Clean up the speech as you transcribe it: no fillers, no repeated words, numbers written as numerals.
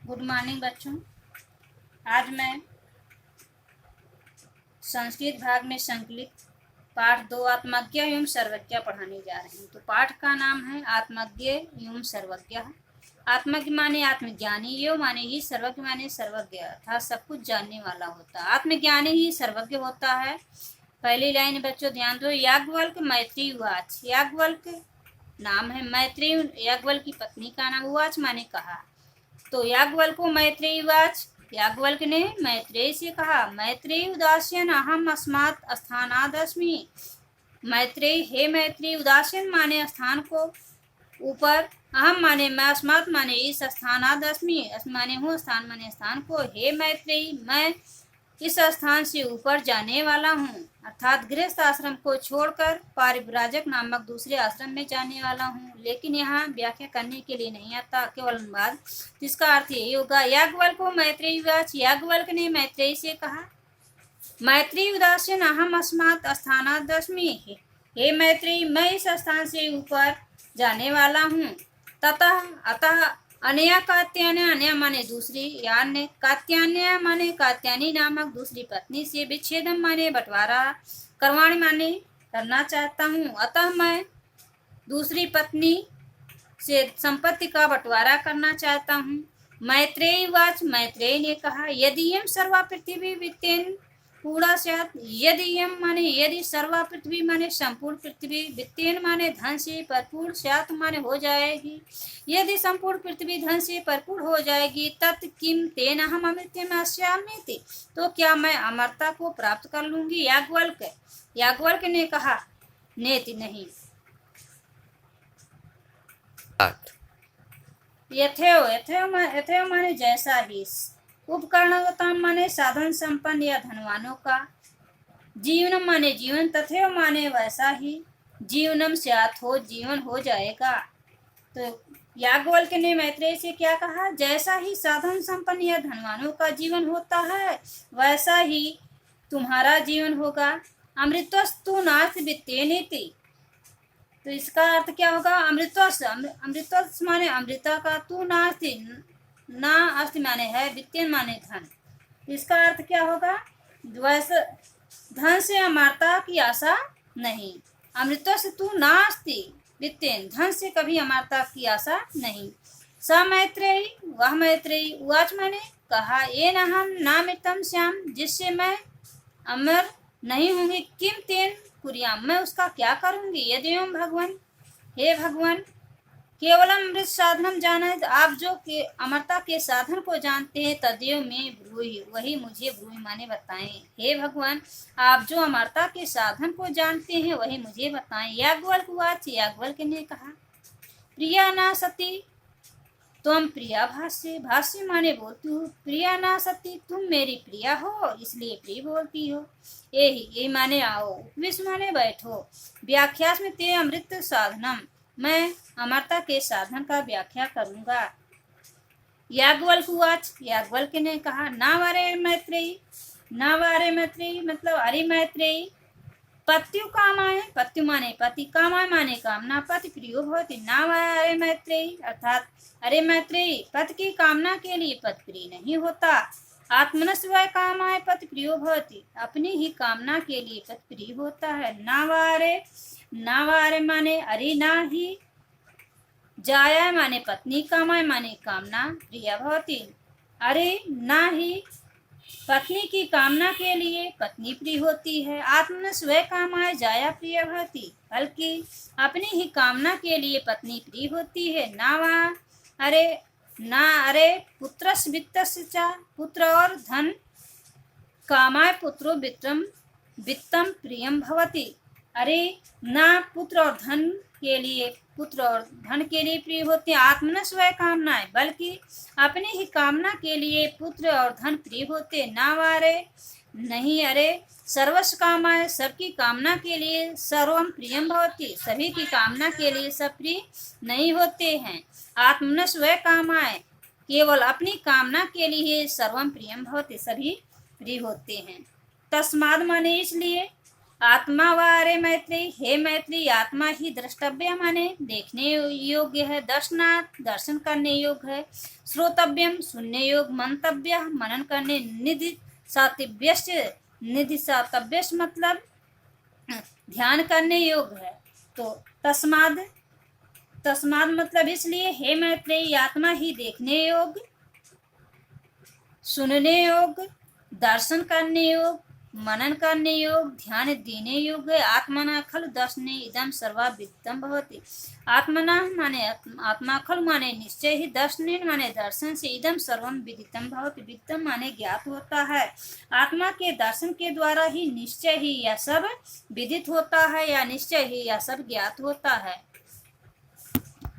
Good morning बच्चों। आज मैं संस्कृत भाग में संकलित पाठ 2 आत्मज्ञ एवं सर्वज्ञ पढ़ाने जा रहे हैं। तो पाठ का नाम है आत्मज्ञ एवं सर्वज्ञ। आत्मज्ञ माने आत्मज्ञानी, एवं माने ही, सर्वज्ञ माने सर्वज्ञ अर्थात सब कुछ जानने वाला होता है। आत्मज्ञानी ही सर्वज्ञ होता है। पहली लाइन बच्चों ध्यान दो। याज्ञवल्क्य मैत्री उवाच। याज्ञवल्क्य नाम है, मैत्री याज्ञवल्क्य की पत्नी का नाम। उवाच माने कहा। तो याज्ञवल्क्य को मैत्रेयी उवाच, याज्ञवल्क्य ने मैत्रेयी से कहा। मैत्रेयी उदासीन अहम अस्मात् स्थानादस्मि। मैत्रेयी, हे मैत्रेयी, उदासीन माने स्थान को ऊपर, अहम माने मैं, अस्मात् माने इस, स्थानादस्मि माने हूँ, स्थान माने स्थान को। हे मैत्रेयी, मैं इस स्थान से ऊपर जाने वाला हूँ, अर्थात गृहस्थ आश्रम को छोड़कर पारिव्राजक नामक दूसरे आश्रम में जाने वाला हूँ। लेकिन यहाँ व्याख्या करने के लिए नहीं आता, केवल अनुवाद। जिसका अर्थ यही होगा। याज्ञवल्क्य को मैत्रेयी उवाच। याज्ञवल्क्य ने मैत्रेयी से कहा। मैत्रेयी उदासीन अहम अस्मात् स्थानादस्मि। हे मैत्रेयी, मैं इस स्थान से ऊपर जाने वाला हूँ। ततः अतः अनया कात्यायनी, अनया माने दूसरी, या अन्य, कात्यायनी माने कात्यायनी नामक दूसरी पत्नी से, विच्छेदम माने बंटवारा, करवाणी माने करना चाहता हूँ। अतः मैं दूसरी पत्नी से संपत्ति का बंटवारा करना चाहता हूँ। मैत्रेयी उवाच। मैत्रेयी ने कहा। यदि सर्वा पृथ्वी वित्तेन पूरा स्यात्। यदि माने यदि, सर्वा पृथ्वी माने संपूर्ण पृथ्वी, वित्तेन माने धन से भरपूर, स्यात् माने हो जाएगी। यदि संपूर्ण पृथ्वी धन से भरपूर हो जाएगी, तत् किम तेन अहम अमृतम अस्यामीति। तो क्या मैं अमरता को प्राप्त कर लूंगी। याज्ञवल्क्य ने कहा। नेति नहीं। यथेव माने जैसा ही, उपकरणवताम माने साधन संपन्न या धनवानों का, जीवनम माने जीवन, तथेव माने वैसा ही, जीवनम स्यात् हो, जीवन हो जाएगा। तो याज्ञवल्क्य ने मैत्रेयी से क्या कहा। जैसा ही साधन संपन्न या धनवानों का जीवन होता है, वैसा ही तुम्हारा जीवन होगा। अमृतस्तु नास्ति वित्तेनेति। तो इसका अर्थ क्या होगा। अमृतस माने अमृता का, तू नास्ति ना, अस्ति माने है, वित्तेन माने धन। इसका अर्थ क्या होगा। वैसे धन से अमरता की आशा नहीं। अमृतस तू नास्ति वित्तेन, धन से कभी अमरता की आशा नहीं। स मैत्रेयी, वह मैत्रेयी, उवाच माने कहा। येन अहम नामृतम श्याम, जिससे मैं अमर नहीं होंगी। किम तेन कुर्याम, मैं उसका क्या करूंगी। यदि भगवान, हे भगवान, केवलम अमृत साधनम जाना है, आप जो के अमरता के साधन को जानते हैं, तदेव में ब्रूहि, वही मुझे ब्रूहि माने बताएं। हे भगवान, आप जो अमरता के साधन को जानते हैं, वही मुझे बताएं। याज्ञवल्क्य उवाच। याज्ञवल्क्य ने कहा। प्रिया ना सती तुम प्रिया, भाष्य, भाष्य माने बोलती हो। प्रिया ना सती, तुम मेरी प्रिया हो, इसलिए प्रिय बोलती हो। ये माने आओ, विश्व माने बैठो। व्याख्यास में ते अमृत साधनम, मैं अमरता के साधन का व्याख्या करूंगा। याज्ञवल्क्य उवाच। याज्ञवल्क्य ने कहा। ना वारे मैत्रेयी, ना वारे मैत्रेयी मतलब अरे मैत्रेयी, पत्यु कामाय, पत्यु माने पति, कामाय माने कामना, पति प्रियो भवति। ना वारे मैत्रेयी अर्थात अरे मैत्रेयी, पति की कामना के लिए पति प्रिय नहीं होता। आत्मनस वै कामाय पति प्रियो भवति, अपनी ही कामना के लिए पति प्रिय होता है। ना वारे माने अरे ना ही, जाया माने पत्नी, कामाय माने कामना, प्रिया भवति, अरे ना ही पत्नी की कामना के लिए पत्नी प्रिय होती है। आत्मन स्व कामाय जाया प्रिय भवति, बल्कि अपनी ही कामना के लिए पत्नी प्रिय होती है। ना अरे पुत्रस् वित्तस्य च, पुत्र और धन, कामाय पुत्रो वित्तम प्रियम भवति। अरे ना पुत्र और धन के लिए, पुत्र और धन के लिए प्रिय होते हैं। आत्मन स्व कामनाएं, बल्कि अपनी ही कामना के लिए पुत्र और धन प्रिय होते। ना वारे नहीं, अरे सर्वस्व कामाय, सबकी कामना के लिए सर्वम प्रियम भवति, सभी की कामना के लिए सब प्रिय नहीं होते हैं। आत्मन स्व कामाय, केवल अपनी कामना के लिए सर्वम प्रियम भवति, सभी प्रिय होते हैं। तस्माद माने इसलिए, आत्मा व अरे मैत्री, हे मैत्री आत्मा ही द्रष्टव्य माने देखने योग्य है, दर्शनात् दर्शन करने योग्य है, श्रोतव्यम सुनने योग्य, मंतव्य मनन करने, निधि सातव्यस्य, निधि सातव्यस्य मतलब ध्यान करने योग्य है। तो तस्माद, तस्माद मतलब इसलिए हे मैत्रेयी आत्मा ही देखने योग्य, सुनने योग्य, दर्शन करने योग्य, मनन करने योग्य, ध्यान देने योग्य। आत्मना खलु दर्शने इदम सर्वा विदितम भवति। आत्मना माने आत्मा खलु माने निश्चय ही, दर्शने माने दर्शन से, इदम सर्वम विदितम भवति विदितम माने ज्ञात होता है। आत्मा के दर्शन के द्वारा ही निश्चय ही यह सब विदित होता है या निश्चय ही यह सब ज्ञात होता है।